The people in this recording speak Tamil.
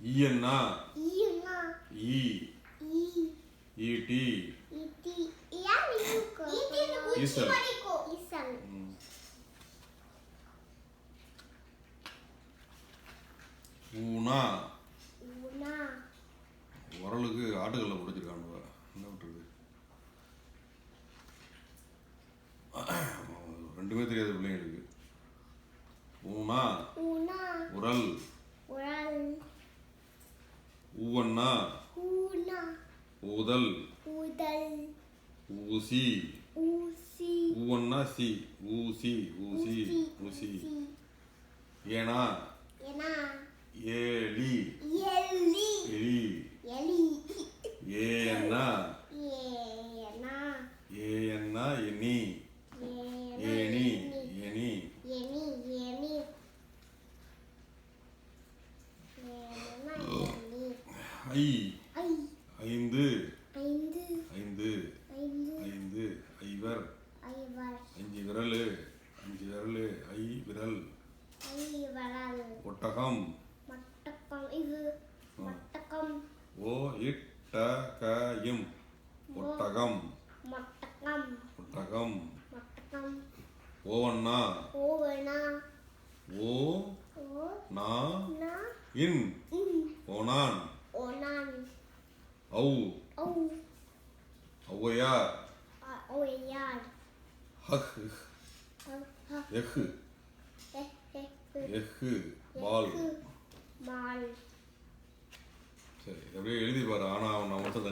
ஈயன்னா ஈயன்னா ஈ ஈ ஈட்டி ஈட்டி யார் ஈக்கு ஈட்டில பூச்சி ஈசல். மடிக்கோ ஈசல் ஊனா ஊனா உரலுக்கு ஆட்டுக்கல்ல பிடிச்சிருக்கானுவ என்ன விட்டுருக்கு ரெண்டுமே தெரியாது பிள்ளைங்களுக்கு ஊனா ஊனா உரல் உரல் ஊவன்னா ஊனா ஊதல் ஊதல் ஊசி ஊசி ஊவன்னா சி ஊசி ஊசி ஊசி ஏனா ஏனா ஏலி எலி எலி எலி ஏன்னா ஏனா ஏன்னா எனி ஏனா ஏனி எனி ஏனி ஏனி ஏனா ஏனி ஐ ஐ ஐந்து ஐந்து ஐந்து ஐந்து ஐந்து ஐவர் ஐவர் அஞ்சு விரல் ஐ விரல் ஐவரல் ஒட்டகம் மட்டக்கம் இது மட்டக்கம் ஓ இட்டகம் ஒட்டகம் மட்டக்கம் ஒட்டகம் மட்டக்கம் ஓவண்ணா ஓவனா ஓ ஓ நா நா இன் இன் ஓனான் ஓனான் ஔ ஓ ஔவையார் ஓயார் ஹஹ் எஹ் எஹ் பால் மால் சரி அப்படியே எழுதி பாரு ஆனா அவன் மட்டும்